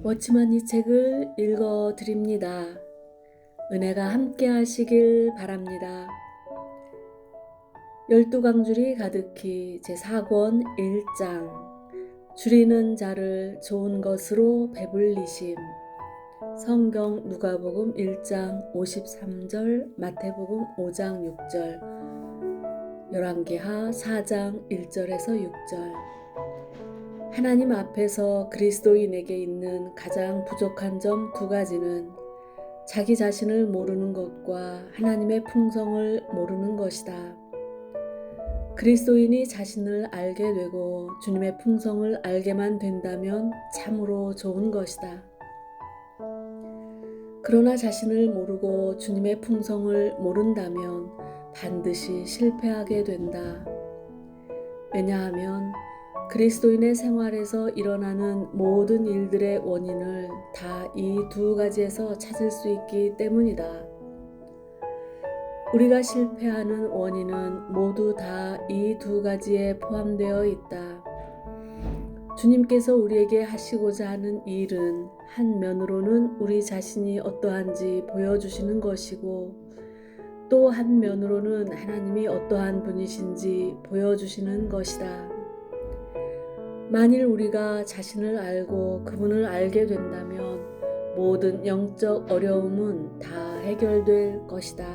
워치만 이 책을 읽어 드립니다. 은혜가 함께 하시길 바랍니다. 12강줄이 가득히 제4권 1장 줄이는 자를 좋은 것으로 배불리심. 성경 누가복음 1장 53절, 마태복음 5장 6절, 열왕기하 4장 1절에서 6절. 하나님 앞에서 그리스도인에게 있는 가장 부족한 점 2가지는 자기 자신을 모르는 것과 하나님의 풍성을 모르는 것이다. 그리스도인이 자신을 알게 되고 주님의 풍성을 알게만 된다면 참으로 좋은 것이다. 그러나 자신을 모르고 주님의 풍성을 모른다면 반드시 실패하게 된다. 왜냐하면 그리스도인의 생활에서 일어나는 모든 일들의 원인을 다 이 2가지에서 찾을 수 있기 때문이다. 우리가 실패하는 원인은 모두 다 이 2가지에 포함되어 있다. 주님께서 우리에게 하시고자 하는 일은 한 면으로는 우리 자신이 어떠한지 보여주시는 것이고, 또 한 면으로는 하나님이 어떠한 분이신지 보여주시는 것이다. 만일 우리가 자신을 알고 그분을 알게 된다면 모든 영적 어려움은 다 해결될 것이다.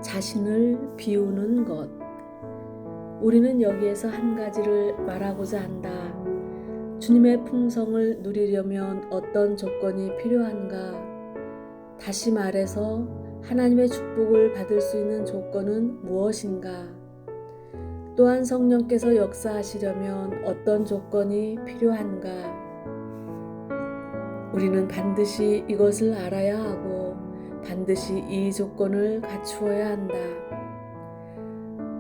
자신을 비우는 것. 우리는 여기에서 한 가지를 말하고자 한다. 주님의 풍성을 누리려면 어떤 조건이 필요한가? 다시 말해서 하나님의 축복을 받을 수 있는 조건은 무엇인가? 또한 성령께서 역사하시려면 어떤 조건이 필요한가? 우리는 반드시 이것을 알아야 하고 반드시 이 조건을 갖추어야 한다.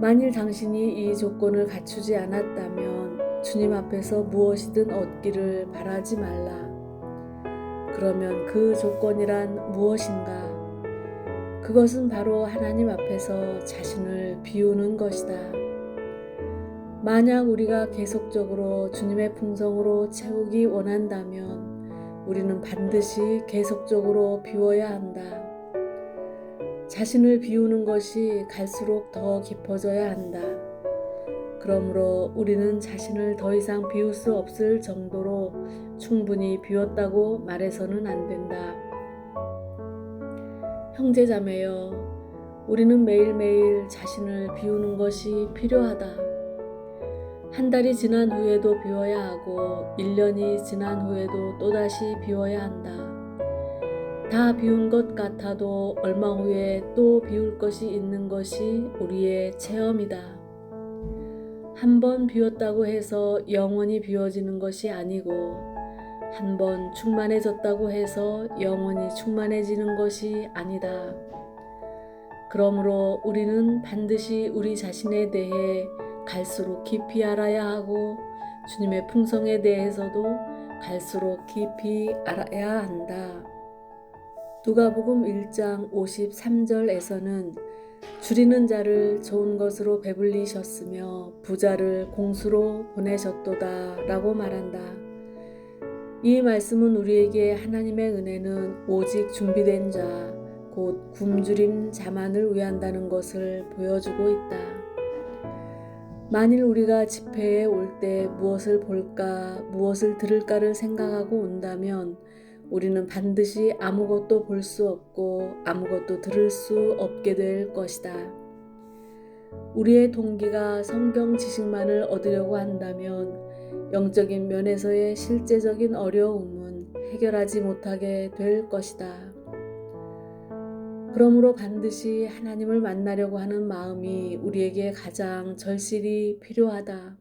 만일 당신이 이 조건을 갖추지 않았다면 주님 앞에서 무엇이든 얻기를 바라지 말라. 그러면 그 조건이란 무엇인가? 그것은 바로 하나님 앞에서 자신을 비우는 것이다. 만약 우리가 계속적으로 주님의 풍성으로 채우기 원한다면 우리는 반드시 계속적으로 비워야 한다. 자신을 비우는 것이 갈수록 더 깊어져야 한다. 그러므로 우리는 자신을 더 이상 비울 수 없을 정도로 충분히 비웠다고 말해서는 안 된다. 형제자매여, 우리는 매일매일 자신을 비우는 것이 필요하다. 한 달이 지난 후에도 비워야 하고 1년이 지난 후에도 또다시 비워야 한다. 다 비운 것 같아도 얼마 후에 또 비울 것이 있는 것이 우리의 체험이다. 한 번 비웠다고 해서 영원히 비워지는 것이 아니고 한 번 충만해졌다고 해서 영원히 충만해지는 것이 아니다. 그러므로 우리는 반드시 우리 자신에 대해 갈수록 깊이 알아야 하고 주님의 풍성에 대해서도 갈수록 깊이 알아야 한다. 누가복음 1장 53절에서는 줄이는 자를 좋은 것으로 배불리셨으며 부자를 공수로 보내셨도다 라고 말한다. 이 말씀은 우리에게 하나님의 은혜는 오직 준비된 자, 곧 굶주린 자만을 위한다는 것을 보여주고 있다. 만일 우리가 집회에 올 때 무엇을 볼까, 무엇을 들을까를 생각하고 온다면 우리는 반드시 아무것도 볼 수 없고 아무것도 들을 수 없게 될 것이다. 우리의 동기가 성경 지식만을 얻으려고 한다면 영적인 면에서의 실제적인 어려움은 해결하지 못하게 될 것이다. 그러므로 반드시 하나님을 만나려고 하는 마음이 우리에게 가장 절실히 필요하다.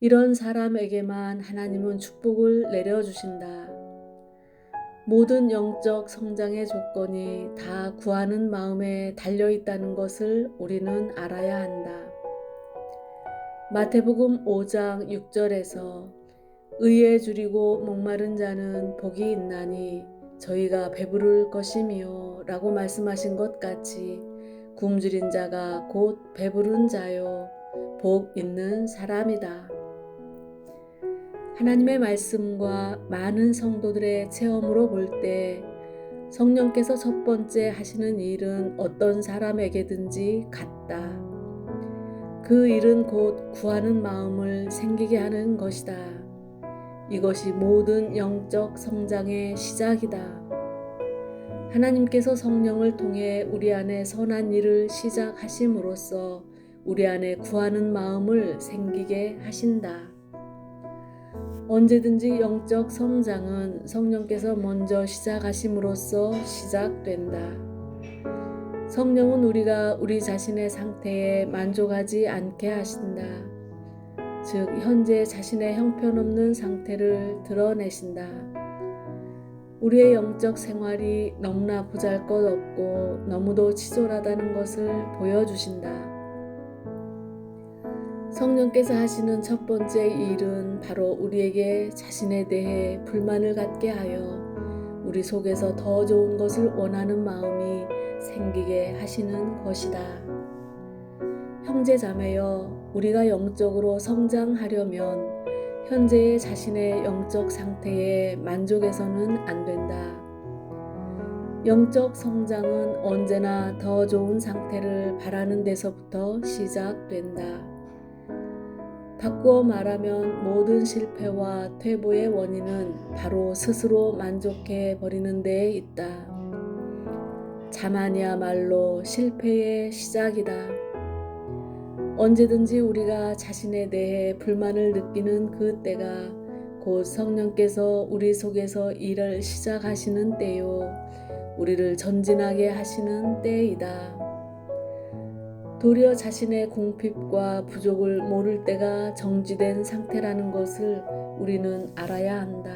이런 사람에게만 하나님은 축복을 내려주신다. 모든 영적 성장의 조건이 다 구하는 마음에 달려있다는 것을 우리는 알아야 한다. 마태복음 5장 6절에서 의에 줄이고 목마른 자는 복이 있나니 저희가 배부를 것이미요 라고 말씀하신 것 같이 굶주린 자가 곧 배부른 자요 복 있는 사람이다. 하나님의 말씀과 많은 성도들의 체험으로 볼 때 성령께서 첫 번째 하시는 일은 어떤 사람에게든지 같다. 그 일은 곧 구하는 마음을 생기게 하는 것이다. 이것이 모든 영적 성장의 시작이다. 하나님께서 성령을 통해 우리 안에 선한 일을 시작하심으로써 우리 안에 구하는 마음을 생기게 하신다. 언제든지 영적 성장은 성령께서 먼저 시작하심으로써 시작된다. 성령은 우리가 우리 자신의 상태에 만족하지 않게 하신다. 즉, 현재 자신의 형편없는 상태를 드러내신다. 우리의 영적 생활이 너무나 보잘것없고 너무도 치졸하다는 것을 보여주신다. 성령께서 하시는 첫 번째 일은 바로 우리에게 자신에 대해 불만을 갖게 하여 우리 속에서 더 좋은 것을 원하는 마음이 생기게 하시는 것이다. 형제자매여, 우리가 영적으로 성장하려면 현재의 자신의 영적 상태에 만족해서는 안 된다. 영적 성장은 언제나 더 좋은 상태를 바라는 데서부터 시작된다. 바꾸어 말하면 모든 실패와 퇴보의 원인은 바로 스스로 만족해 버리는 데에 있다. 자만이야말로 실패의 시작이다. 언제든지 우리가 자신에 대해 불만을 느끼는 그 때가 곧 성령께서 우리 속에서 일을 시작하시는 때요, 우리를 전진하게 하시는 때이다. 도리어 자신의 궁핍과 부족을 모를 때가 정지된 상태라는 것을 우리는 알아야 한다.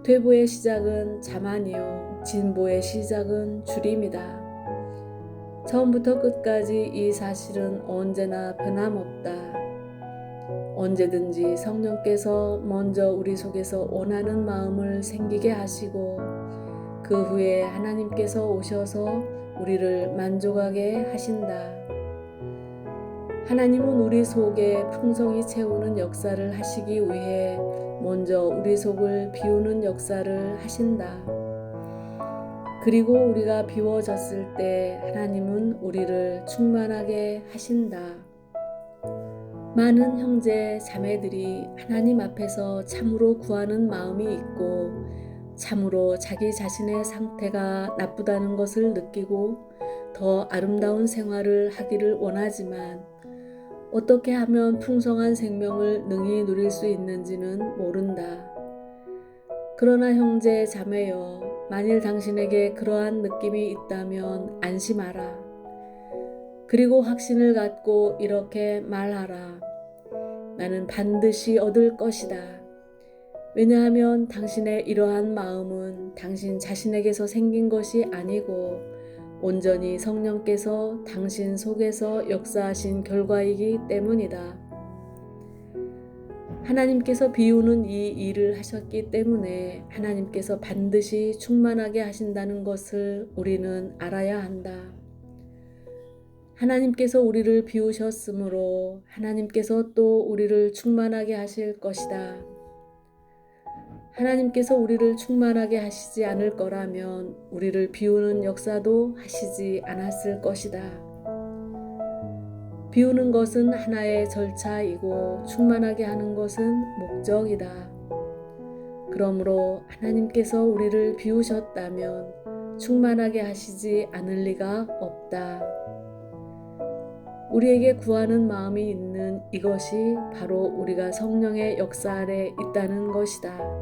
퇴보의 시작은 자만이요, 진보의 시작은 주림이다. 처음부터 끝까지 이 사실은 언제나 변함없다. 언제든지 성령께서 먼저 우리 속에서 원하는 마음을 생기게 하시고 그 후에 하나님께서 오셔서 우리를 만족하게 하신다. 하나님은 우리 속에 풍성히 채우는 역사를 하시기 위해 먼저 우리 속을 비우는 역사를 하신다. 그리고 우리가 비워졌을 때 하나님은 우리를 충만하게 하신다. 많은 형제 자매들이 하나님 앞에서 참으로 구하는 마음이 있고 참으로 자기 자신의 상태가 나쁘다는 것을 느끼고 더 아름다운 생활을 하기를 원하지만 어떻게 하면 풍성한 생명을 능히 누릴 수 있는지는 모른다. 그러나 형제 자매여, 만일 당신에게 그러한 느낌이 있다면 안심하라. 그리고 확신을 갖고 이렇게 말하라. 나는 반드시 얻을 것이다. 왜냐하면 당신의 이러한 마음은 당신 자신에게서 생긴 것이 아니고 온전히 성령께서 당신 속에서 역사하신 결과이기 때문이다. 하나님께서 비우는 이 일을 하셨기 때문에 하나님께서 반드시 충만하게 하신다는 것을 우리는 알아야 한다. 하나님께서 우리를 비우셨으므로 하나님께서 또 우리를 충만하게 하실 것이다. 하나님께서 우리를 충만하게 하시지 않을 거라면 우리를 비우는 역사도 하시지 않았을 것이다. 비우는 것은 하나의 절차이고 충만하게 하는 것은 목적이다. 그러므로 하나님께서 우리를 비우셨다면 충만하게 하시지 않을 리가 없다. 우리에게 구하는 마음이 있는 이것이 바로 우리가 성령의 역사 아래 있다는 것이다.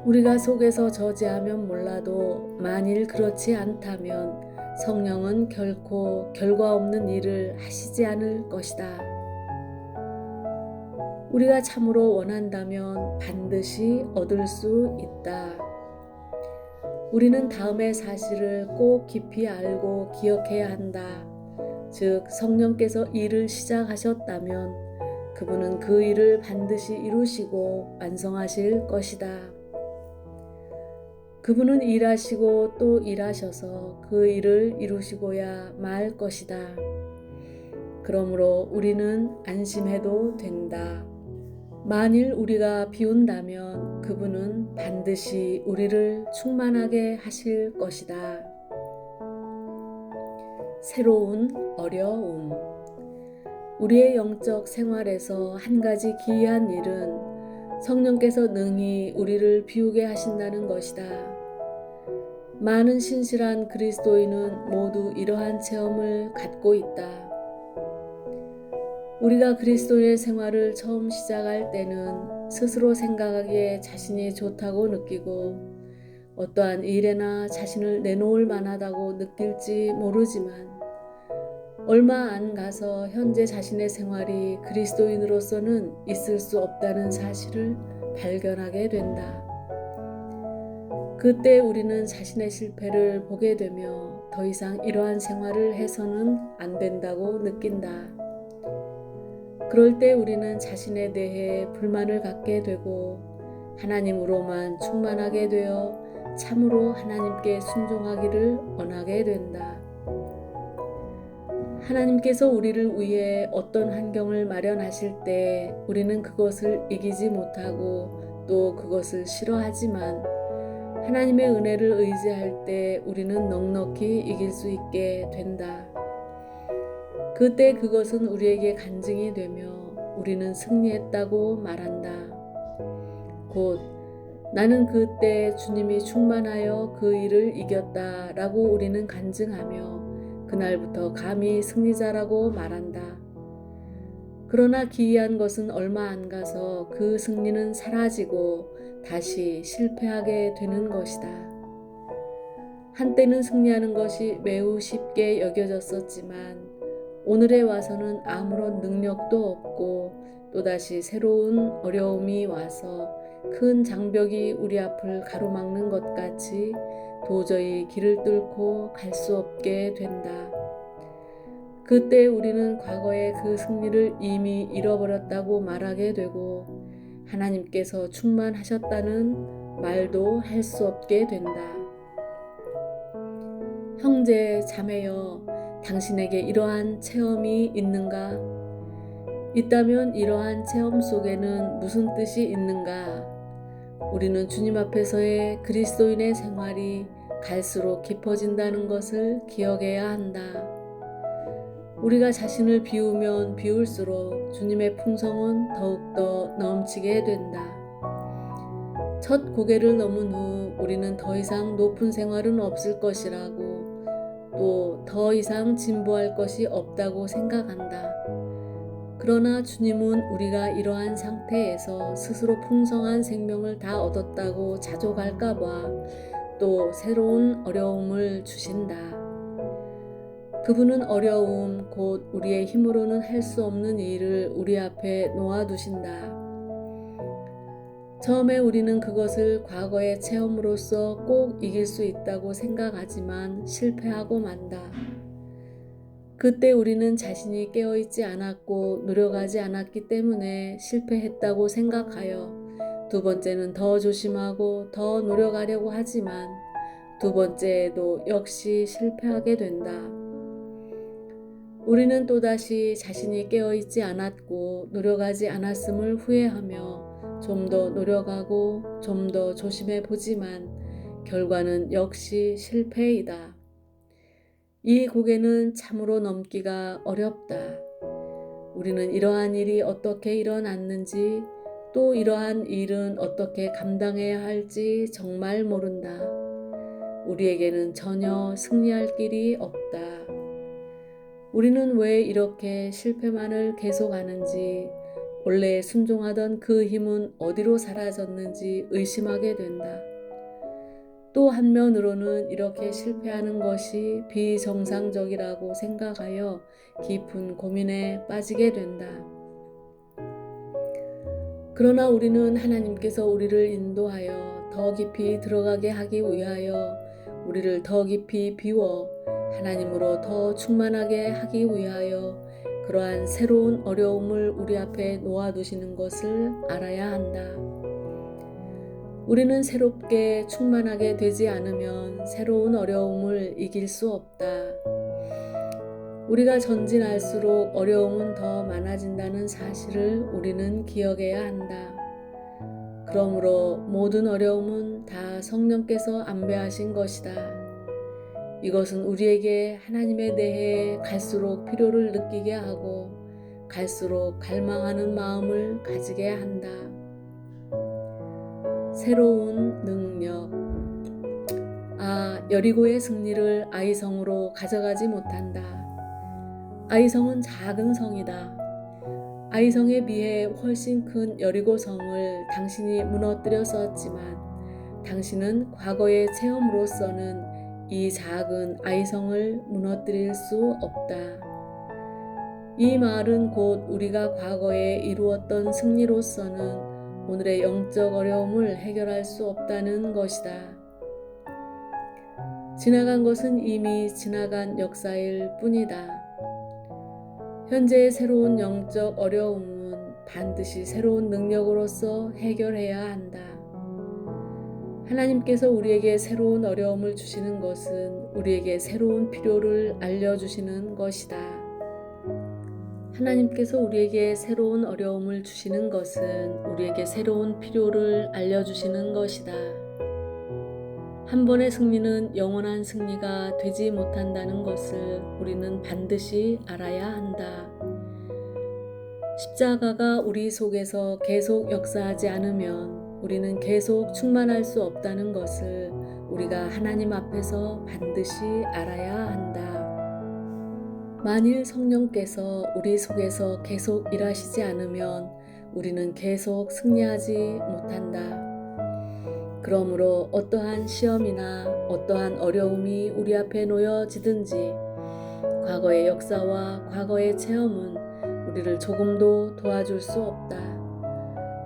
우리가 속에서 저지하면 몰라도 만일 그렇지 않다면 성령은 결코 결과 없는 일을 하시지 않을 것이다. 우리가 참으로 원한다면 반드시 얻을 수 있다. 우리는 다음의 사실을 꼭 깊이 알고 기억해야 한다. 즉, 성령께서 일을 시작하셨다면 그분은 그 일을 반드시 이루시고 완성하실 것이다. 그분은 일하시고 또 일하셔서 그 일을 이루시고야 말 것이다. 그러므로 우리는 안심해도 된다. 만일 우리가 비운다면 그분은 반드시 우리를 충만하게 하실 것이다. 새로운 어려움. 우리의 영적 생활에서 한 가지 기이한 일은 성령께서 능히 우리를 비우게 하신다는 것이다. 많은 신실한 그리스도인은 모두 이러한 체험을 갖고 있다. 우리가 그리스도의 생활을 처음 시작할 때는 스스로 생각하기에 자신이 좋다고 느끼고 어떠한 일에나 자신을 내놓을 만하다고 느낄지 모르지만 얼마 안 가서 현재 자신의 생활이 그리스도인으로서는 있을 수 없다는 사실을 발견하게 된다. 그때 우리는 자신의 실패를 보게 되며 더 이상 이러한 생활을 해서는 안 된다고 느낀다. 그럴 때 우리는 자신에 대해 불만을 갖게 되고 하나님으로만 충만하게 되어 참으로 하나님께 순종하기를 원하게 된다. 하나님께서 우리를 위해 어떤 환경을 마련하실 때 우리는 그것을 이기지 못하고 또 그것을 싫어하지만 하나님의 은혜를 의지할 때 우리는 넉넉히 이길 수 있게 된다. 그때 그것은 우리에게 간증이 되며 우리는 승리했다고 말한다. 곧 나는 그때 주님이 충만하여 그 일을 이겼다 라고 우리는 간증하며 그날부터 감히 승리자라고 말한다. 그러나 기이한 것은 얼마 안 가서 그 승리는 사라지고 다시 실패하게 되는 것이다. 한때는 승리하는 것이 매우 쉽게 여겨졌었지만 오늘에 와서는 아무런 능력도 없고 또다시 새로운 어려움이 와서 큰 장벽이 우리 앞을 가로막는 것 같이 도저히 길을 뚫고 갈 수 없게 된다. 그때 우리는 과거의 그 승리를 이미 잃어버렸다고 말하게 되고 하나님께서 충만하셨다는 말도 할 수 없게 된다. 형제, 자매여, 당신에게 이러한 체험이 있는가? 있다면 이러한 체험 속에는 무슨 뜻이 있는가? 우리는 주님 앞에서의 그리스도인의 생활이 갈수록 깊어진다는 것을 기억해야 한다. 우리가 자신을 비우면 비울수록 주님의 풍성은 더욱더 넘치게 된다. 첫 고개를 넘은 후 우리는 더 이상 높은 생활은 없을 것이라고 또 더 이상 진보할 것이 없다고 생각한다. 그러나 주님은 우리가 이러한 상태에서 스스로 풍성한 생명을 다 얻었다고 자족할까봐 또 새로운 어려움을 주신다. 그분은 어려움, 곧 우리의 힘으로는 할 수 없는 일을 우리 앞에 놓아두신다. 처음에 우리는 그것을 과거의 체험으로서 꼭 이길 수 있다고 생각하지만 실패하고 만다. 그때 우리는 자신이 깨어있지 않았고 노력하지 않았기 때문에 실패했다고 생각하여 두 번째는 더 조심하고 더 노력하려고 하지만 두 번째에도 역시 실패하게 된다. 우리는 또다시 자신이 깨어있지 않았고 노력하지 않았음을 후회하며 좀 더 노력하고 좀 더 조심해 보지만 결과는 역시 실패이다. 이 고개는 참으로 넘기가 어렵다. 우리는 이러한 일이 어떻게 일어났는지 또 이러한 일은 어떻게 감당해야 할지 정말 모른다. 우리에게는 전혀 승리할 길이 없다. 우리는 왜 이렇게 실패만을 계속하는지 원래 순종하던 그 힘은 어디로 사라졌는지 의심하게 된다. 또 한면으로는 이렇게 실패하는 것이 비정상적이라고 생각하여 깊은 고민에 빠지게 된다. 그러나 우리는 하나님께서 우리를 인도하여 더 깊이 들어가게 하기 위하여 우리를 더 깊이 비워 하나님으로 더 충만하게 하기 위하여 그러한 새로운 어려움을 우리 앞에 놓아두시는 것을 알아야 한다. 우리는 새롭게 충만하게 되지 않으면 새로운 어려움을 이길 수 없다. 우리가 전진할수록 어려움은 더 많아진다는 사실을 우리는 기억해야 한다. 그러므로 모든 어려움은 다 성령께서 안배하신 것이다. 이것은 우리에게 하나님에 대해 갈수록 필요를 느끼게 하고 갈수록 갈망하는 마음을 가지게 한다. 새로운 능력. 여리고의 승리를 아이성으로 가져가지 못한다. 아이성은 작은 성이다. 아이성에 비해 훨씬 큰 여리고 성을 당신이 무너뜨렸었지만 당신은 과거의 체험으로서는 이 작은 아이성을 무너뜨릴 수 없다. 이 말은 곧 우리가 과거에 이루었던 승리로서는 오늘의 영적 어려움을 해결할 수 없다는 것이다. 지나간 것은 이미 지나간 역사일 뿐이다. 현재의 새로운 영적 어려움은 반드시 새로운 능력으로서 해결해야 한다. 하나님께서 우리에게 새로운 어려움을 주시는 것은 우리에게 새로운 필요를 알려주시는 것이다. 하나님께서 우리에게 새로운 어려움을 주시는 것은 우리에게 새로운 필요를 알려주시는 것이다. 한 번의 승리는 영원한 승리가 되지 못한다는 것을 우리는 반드시 알아야 한다. 십자가가 우리 속에서 계속 역사하지 않으면 우리는 계속 충만할 수 없다는 것을 우리가 하나님 앞에서 반드시 알아야 한다. 만일 성령께서 우리 속에서 계속 일하시지 않으면 우리는 계속 승리하지 못한다. 그러므로 어떠한 시험이나 어떠한 어려움이 우리 앞에 놓여지든지 과거의 역사와 과거의 체험은 우리를 조금도 도와줄 수 없다.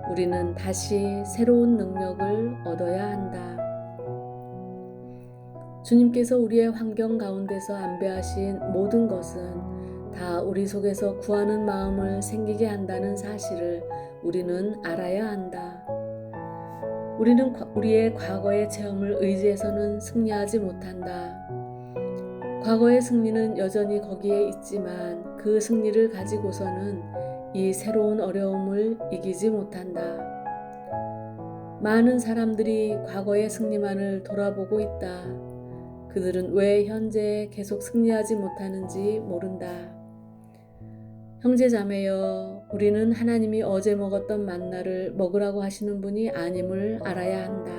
우리는 다시 새로운 능력을 얻어야 한다. 주님께서 우리의 환경 가운데서 안배하신 모든 것은 다 우리 속에서 구하는 마음을 생기게 한다는 사실을 우리는 알아야 한다. 우리는 우리의 과거의 체험을 의지해서는 승리하지 못한다. 과거의 승리는 여전히 거기에 있지만 그 승리를 가지고서는 이 새로운 어려움을 이기지 못한다. 많은 사람들이 과거의 승리만을 돌아보고 있다. 그들은 왜 현재 계속 승리하지 못하는지 모른다. 형제자매여, 우리는 하나님이 어제 먹었던 만나를 먹으라고 하시는 분이 아님을 알아야 한다.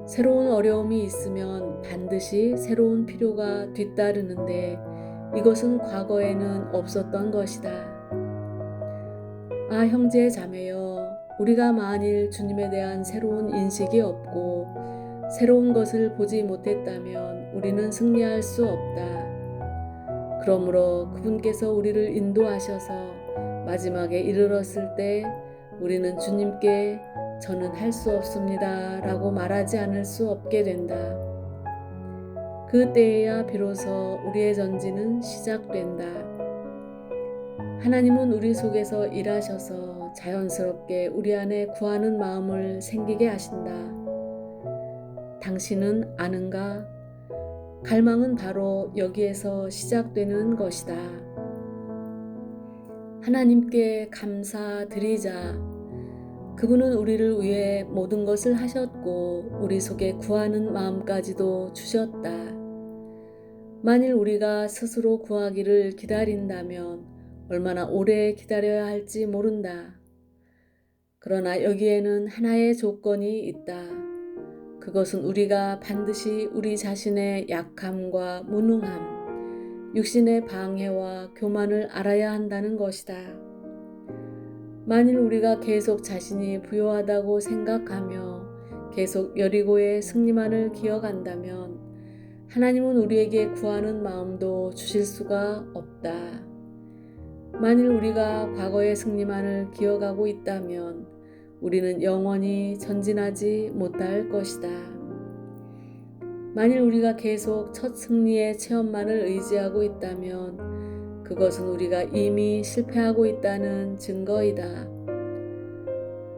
새로운 어려움이 있으면 반드시 새로운 필요가 뒤따르는데 이것은 과거에는 없었던 것이다. 형제자매여, 우리가 만일 주님에 대한 새로운 인식이 없고 새로운 것을 보지 못했다면 우리는 승리할 수 없다. 그러므로 그분께서 우리를 인도하셔서 마지막에 이르렀을 때 우리는 주님께 저는 할 수 없습니다 라고 말하지 않을 수 없게 된다. 그때에야 비로소 우리의 전진은 시작된다. 하나님은 우리 속에서 일하셔서 자연스럽게 우리 안에 구하는 마음을 생기게 하신다. 당신은 아는가? 갈망은 바로 여기에서 시작되는 것이다. 하나님께 감사드리자. 그분은 우리를 위해 모든 것을 하셨고 우리 속에 구하는 마음까지도 주셨다. 만일 우리가 스스로 구하기를 기다린다면 얼마나 오래 기다려야 할지 모른다. 그러나 여기에는 하나의 조건이 있다. 그것은 우리가 반드시 우리 자신의 약함과 무능함, 육신의 방해와 교만을 알아야 한다는 것이다. 만일 우리가 계속 자신이 부요하다고 생각하며 계속 여리고의 승리만을 기억한다면 하나님은 우리에게 구하는 마음도 주실 수가 없다. 만일 우리가 과거의 승리만을 기억하고 있다면 우리는 영원히 전진하지 못할 것이다. 만일 우리가 계속 첫 승리의 체험만을 의지하고 있다면 그것은 우리가 이미 실패하고 있다는 증거이다.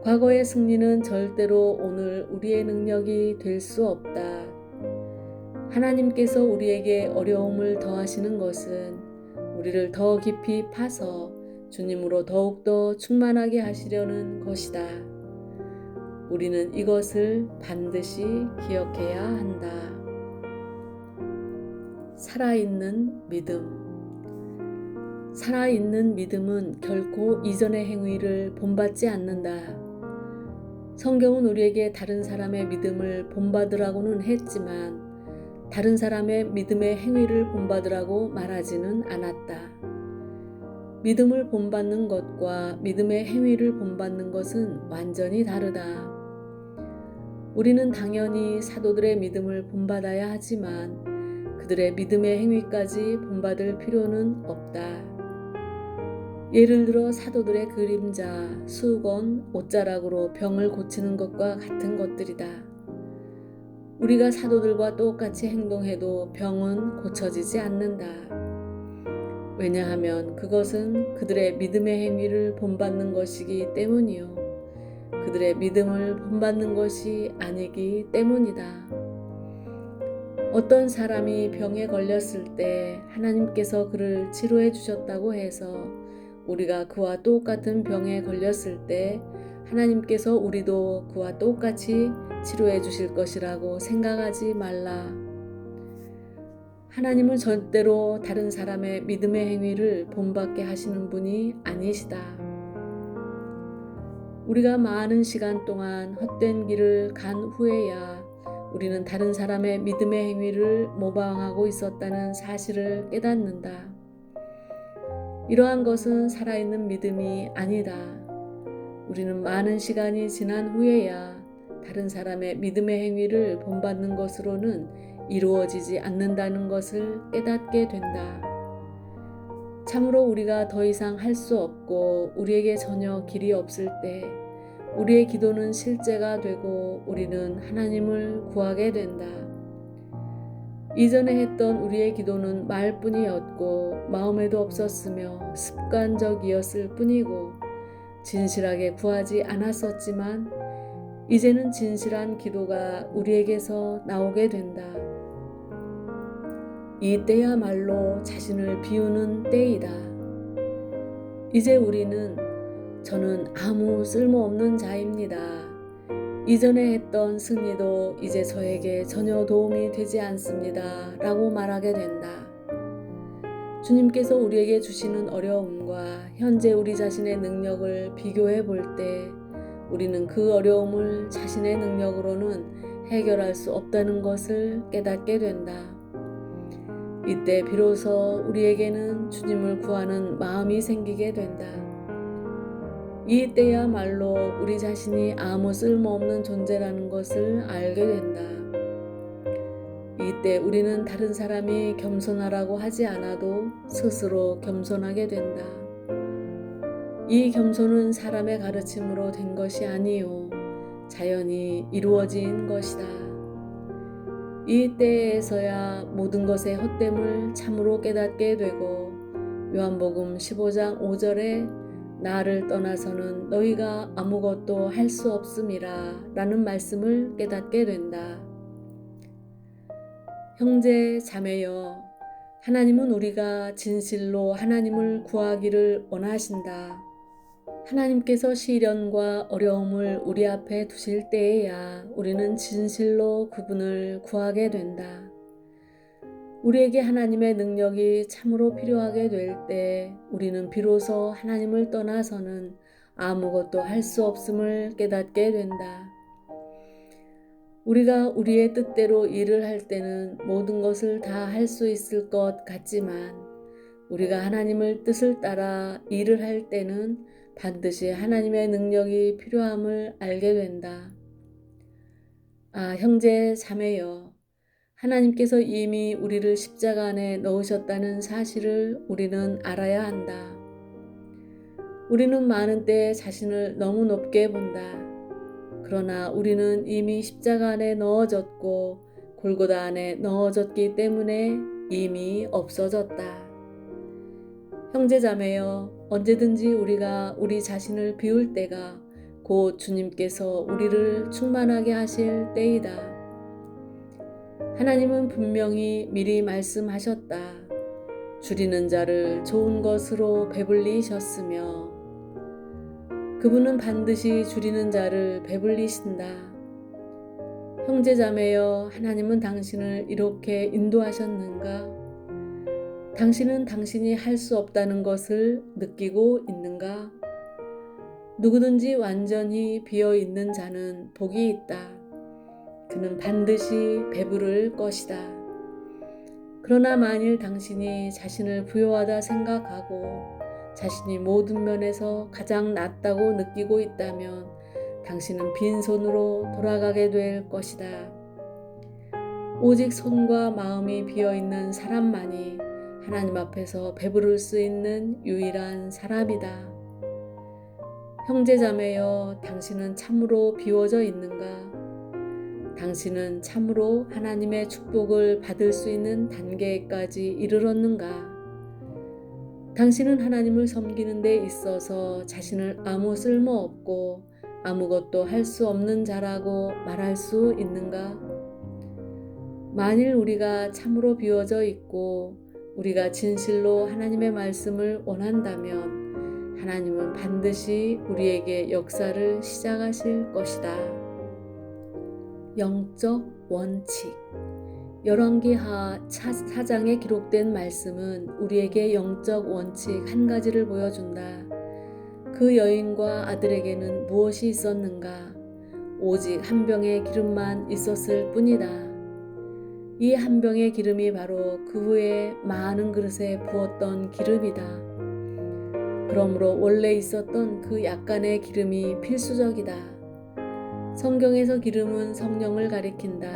과거의 승리는 절대로 오늘 우리의 능력이 될 수 없다. 하나님께서 우리에게 어려움을 더하시는 것은 우리를 더 깊이 파서 주님으로 더욱더 충만하게 하시려는 것이다. 우리는 이것을 반드시 기억해야 한다. 살아있는 믿음. 살아있는 믿음은 결코 이전의 행위를 본받지 않는다. 성경은 우리에게 다른 사람의 믿음을 본받으라고는 했지만 다른 사람의 믿음의 행위를 본받으라고 말하지는 않았다. 믿음을 본받는 것과 믿음의 행위를 본받는 것은 완전히 다르다. 우리는 당연히 사도들의 믿음을 본받아야 하지만 그들의 믿음의 행위까지 본받을 필요는 없다. 예를 들어 사도들의 그림자, 수건, 옷자락으로 병을 고치는 것과 같은 것들이다. 우리가 사도들과 똑같이 행동해도 병은 고쳐지지 않는다. 왜냐하면 그것은 그들의 믿음의 행위를 본받는 것이기 때문이요. 그들의 믿음을 본받는 것이 아니기 때문이다. 어떤 사람이 병에 걸렸을 때 하나님께서 그를 치료해 주셨다고 해서 우리가 그와 똑같은 병에 걸렸을 때 하나님께서 우리도 그와 똑같이 치료해 주실 것이라고 생각하지 말라. 하나님은 절대로 다른 사람의 믿음의 행위를 본받게 하시는 분이 아니시다. 우리가 많은 시간 동안 헛된 길을 간 후에야 우리는 다른 사람의 믿음의 행위를 모방하고 있었다는 사실을 깨닫는다. 이러한 것은 살아있는 믿음이 아니다. 우리는 많은 시간이 지난 후에야 다른 사람의 믿음의 행위를 본받는 것으로는 이루어지지 않는다는 것을 깨닫게 된다. 참으로 우리가 더 이상 할 수 없고 우리에게 전혀 길이 없을 때 우리의 기도는 실제가 되고 우리는 하나님을 구하게 된다. 이전에 했던 우리의 기도는 말뿐이었고 마음에도 없었으며 습관적이었을 뿐이고 진실하게 구하지 않았었지만 이제는 진실한 기도가 우리에게서 나오게 된다. 이때야말로 자신을 비우는 때이다. 이제 우리는 저는 아무 쓸모없는 자입니다. 이전에 했던 승리도 이제 저에게 전혀 도움이 되지 않습니다. 라고 말하게 된다. 주님께서 우리에게 주시는 어려움과 현재 우리 자신의 능력을 비교해 볼 때 우리는 그 어려움을 자신의 능력으로는 해결할 수 없다는 것을 깨닫게 된다. 이때 비로소 우리에게는 주님을 구하는 마음이 생기게 된다. 이때야말로 우리 자신이 아무 쓸모없는 존재라는 것을 알게 된다. 이때 우리는 다른 사람이 겸손하라고 하지 않아도 스스로 겸손하게 된다. 이 겸손은 사람의 가르침으로 된 것이 아니요 자연히 이루어진 것이다. 이때에서야 모든 것의 헛됨을 참으로 깨닫게 되고 요한복음 15장 5절에 나를 떠나서는 너희가 아무것도 할 수 없음이라 라는 말씀을 깨닫게 된다. 형제 자매여, 하나님은 우리가 진실로 하나님을 구하기를 원하신다. 하나님께서 시련과 어려움을 우리 앞에 두실 때에야 우리는 진실로 그분을 구하게 된다. 우리에게 하나님의 능력이 참으로 필요하게 될 때 우리는 비로소 하나님을 떠나서는 아무것도 할 수 없음을 깨닫게 된다. 우리가 우리의 뜻대로 일을 할 때는 모든 것을 다 할 수 있을 것 같지만 우리가 하나님의 뜻을 따라 일을 할 때는 반드시 하나님의 능력이 필요함을 알게 된다. 아, 형제 자매여, 하나님께서 이미 우리를 십자가 안에 넣으셨다는 사실을 우리는 알아야 한다. 우리는 많은 때 자신을 너무 높게 본다. 그러나 우리는 이미 십자가 안에 넣어졌고 골고다 안에 넣어졌기 때문에 이미 없어졌다. 형제자매여, 언제든지 우리가 우리 자신을 비울 때가 곧 주님께서 우리를 충만하게 하실 때이다. 하나님은 분명히 미리 말씀하셨다. 줄이는 자를 좋은 것으로 배불리셨으며 그분은 반드시 줄이는 자를 배불리신다. 형제자매여, 하나님은 당신을 이렇게 인도하셨는가? 당신은 당신이 할 수 없다는 것을 느끼고 있는가? 누구든지 완전히 비어 있는 자는 복이 있다. 그는 반드시 배부를 것이다. 그러나 만일 당신이 자신을 부요하다 생각하고 자신이 모든 면에서 가장 낫다고 느끼고 있다면 당신은 빈손으로 돌아가게 될 것이다. 오직 손과 마음이 비어있는 사람만이 하나님 앞에서 배부를 수 있는 유일한 사람이다. 형제자매여, 당신은 참으로 비워져 있는가? 당신은 참으로 하나님의 축복을 받을 수 있는 단계까지 이르렀는가? 당신은 하나님을 섬기는 데 있어서 자신을 아무 쓸모없고 아무것도 할 수 없는 자라고 말할 수 있는가? 만일 우리가 참으로 비워져 있고 우리가 진실로 하나님의 말씀을 원한다면 하나님은 반드시 우리에게 역사를 시작하실 것이다. 영적 원칙. 열왕기하 4장에 기록된 말씀은 우리에게 영적 원칙 한 가지를 보여준다. 그 여인과 아들에게는 무엇이 있었는가? 오직 한 병의 기름만 있었을 뿐이다. 이 한 병의 기름이 바로 그 후에 많은 그릇에 부었던 기름이다. 그러므로 원래 있었던 그 약간의 기름이 필수적이다. 성경에서 기름은 성령을 가리킨다.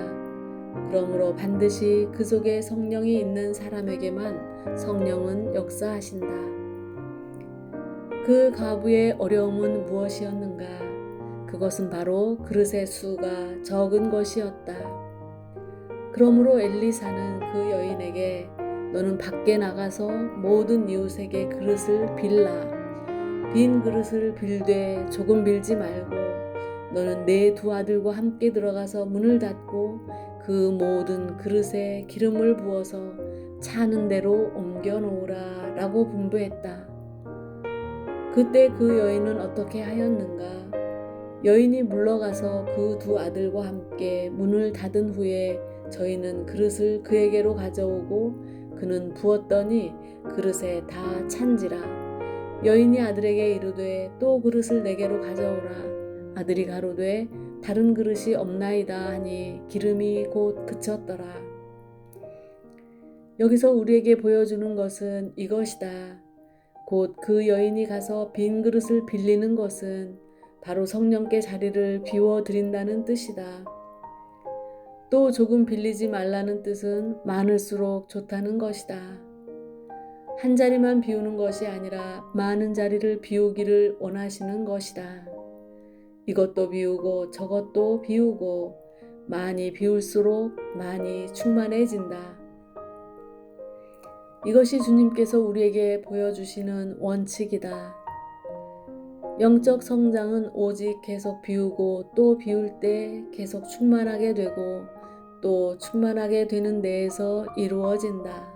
그러므로 반드시 그 속에 성령이 있는 사람에게만 성령은 역사하신다. 그 과부의 어려움은 무엇이었는가? 그것은 바로 그릇의 수가 적은 것이었다. 그러므로 엘리사는 그 여인에게 너는 밖에 나가서 모든 이웃에게 그릇을 빌라. 빈 그릇을 빌되 조금 빌지 말고 너는 내 두 아들과 함께 들어가서 문을 닫고 그 모든 그릇에 기름을 부어서 차는 대로 옮겨 놓으라 라고 분부했다. 그때 그 여인은 어떻게 하였는가? 여인이 물러가서 그 두 아들과 함께 문을 닫은 후에 저희는 그릇을 그에게로 가져오고 그는 부었더니 그릇에 다 찬지라. 여인이 아들에게 이르되 또 그릇을 내게로 가져오라. 아들이 가로되 다른 그릇이 없나이다 하니 기름이 곧 그쳤더라. 여기서 우리에게 보여주는 것은 이것이다. 곧 그 여인이 가서 빈 그릇을 빌리는 것은 바로 성령께 자리를 비워드린다는 뜻이다. 또 조금 빌리지 말라는 뜻은 많을수록 좋다는 것이다. 한 자리만 비우는 것이 아니라 많은 자리를 비우기를 원하시는 것이다. 이것도 비우고 저것도 비우고 많이 비울수록 많이 충만해진다. 이것이 주님께서 우리에게 보여주시는 원칙이다. 영적 성장은 오직 계속 비우고 또 비울 때 계속 충만하게 되고 또 충만하게 되는 데에서 이루어진다.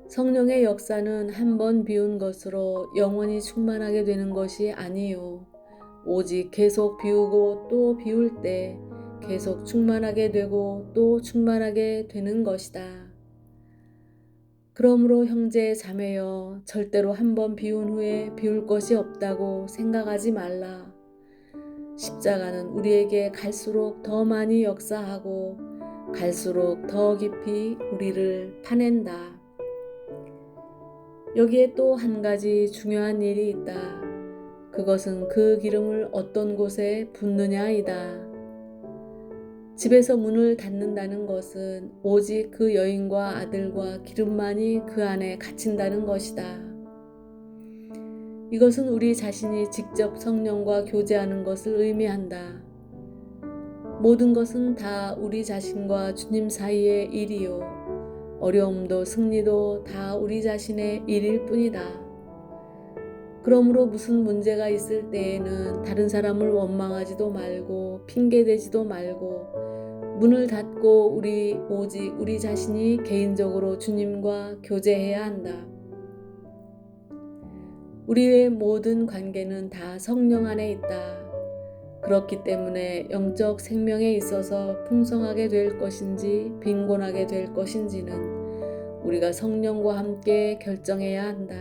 성령의 역사는 한 번 비운 것으로 영원히 충만하게 되는 것이 아니요. 오직 계속 비우고 또 비울 때 계속 충만하게 되고 또 충만하게 되는 것이다. 그러므로 형제 자매여, 절대로 한 번 비운 후에 비울 것이 없다고 생각하지 말라. 십자가는 우리에게 갈수록 더 많이 역사하고 갈수록 더 깊이 우리를 파낸다. 여기에 또 한 가지 중요한 일이 있다. 그것은 그 기름을 어떤 곳에 붓느냐이다. 집에서 문을 닫는다는 것은 오직 그 여인과 아들과 기름만이 그 안에 갇힌다는 것이다. 이것은 우리 자신이 직접 성령과 교제하는 것을 의미한다. 모든 것은 다 우리 자신과 주님 사이의 일이요. 어려움도 승리도 다 우리 자신의 일일 뿐이다. 그러므로 무슨 문제가 있을 때에는 다른 사람을 원망하지도 말고 핑계대지도 말고 문을 닫고 오직 우리 자신이 개인적으로 주님과 교제해야 한다. 우리의 모든 관계는 다 성령 안에 있다. 그렇기 때문에 영적 생명에 있어서 풍성하게 될 것인지 빈곤하게 될 것인지는 우리가 성령과 함께 결정해야 한다.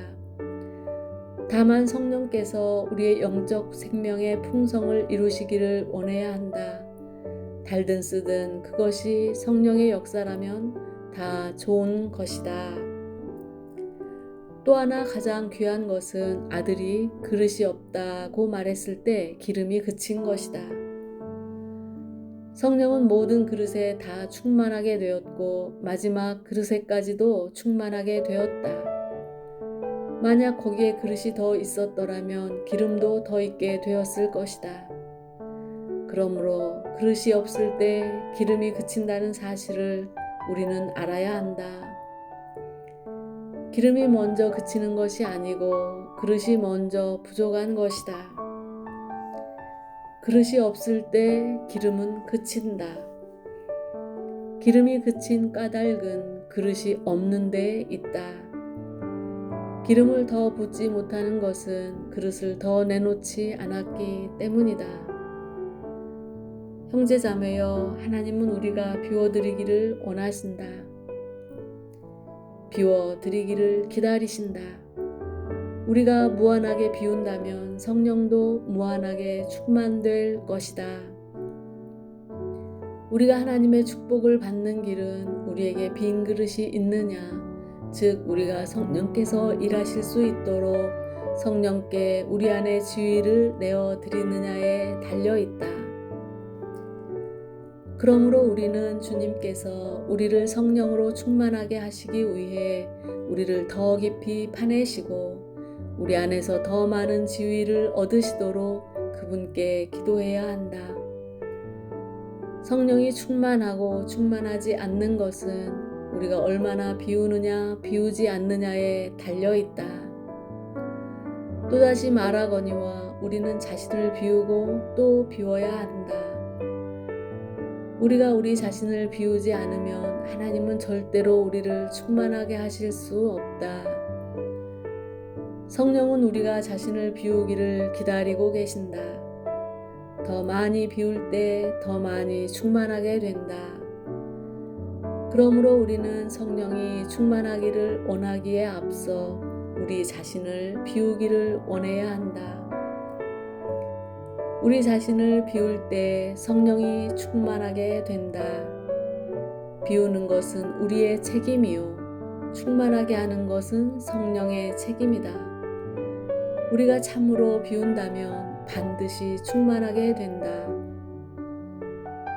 다만 성령께서 우리의 영적 생명의 풍성을 이루시기를 원해야 한다. 달든 쓰든 그것이 성령의 역사라면 다 좋은 것이다. 또 하나 가장 귀한 것은 아들이 그릇이 없다고 말했을 때 기름이 그친 것이다. 성령은 모든 그릇에 다 충만하게 되었고 마지막 그릇에까지도 충만하게 되었다. 만약 거기에 그릇이 더 있었더라면 기름도 더 있게 되었을 것이다. 그러므로 그릇이 없을 때 기름이 그친다는 사실을 우리는 알아야 한다. 기름이 먼저 그치는 것이 아니고 그릇이 먼저 부족한 것이다. 그릇이 없을 때 기름은 그친다. 기름이 그친 까닭은 그릇이 없는 데에 있다. 기름을 더 붓지 못하는 것은 그릇을 더 내놓지 않았기 때문이다. 형제자매여, 하나님은 우리가 비워드리기를 원하신다. 비워드리기를 기다리신다. 우리가 무한하게 비운다면 성령도 무한하게 충만될 것이다. 우리가 하나님의 축복을 받는 길은 우리에게 빈 그릇이 있느냐, 즉 우리가 성령께서 일하실 수 있도록 성령께 우리 안에 지위를 내어드리느냐에 달려있다. 그러므로 우리는 주님께서 우리를 성령으로 충만하게 하시기 위해 우리를 더 깊이 파내시고 우리 안에서 더 많은 지위를 얻으시도록 그분께 기도해야 한다. 성령이 충만하고 충만하지 않는 것은 우리가 얼마나 비우느냐 비우지 않느냐에 달려있다. 또다시 말하거니와 우리는 자신을 비우고 또 비워야 한다. 우리가 우리 자신을 비우지 않으면 하나님은 절대로 우리를 충만하게 하실 수 없다. 성령은 우리가 자신을 비우기를 기다리고 계신다. 더 많이 비울 때 더 많이 충만하게 된다. 그러므로 우리는 성령이 충만하기를 원하기에 앞서 우리 자신을 비우기를 원해야 한다. 우리 자신을 비울 때 성령이 충만하게 된다. 비우는 것은 우리의 책임이요, 충만하게 하는 것은 성령의 책임이다. 우리가 참으로 비운다면 반드시 충만하게 된다.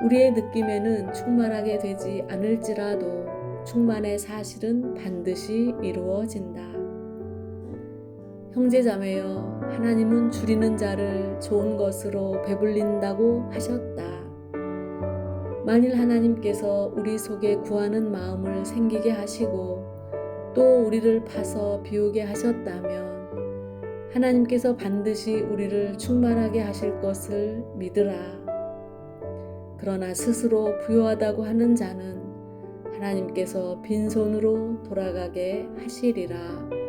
우리의 느낌에는 충만하게 되지 않을지라도 충만의 사실은 반드시 이루어진다. 형제자매여, 하나님은 줄이는 자를 좋은 것으로 배불린다고 하셨다. 만일 하나님께서 우리 속에 구하는 마음을 생기게 하시고 또 우리를 파서 비우게 하셨다면 하나님께서 반드시 우리를 충만하게 하실 것을 믿으라. 그러나 스스로 부요하다고 하는 자는 하나님께서 빈손으로 돌아가게 하시리라.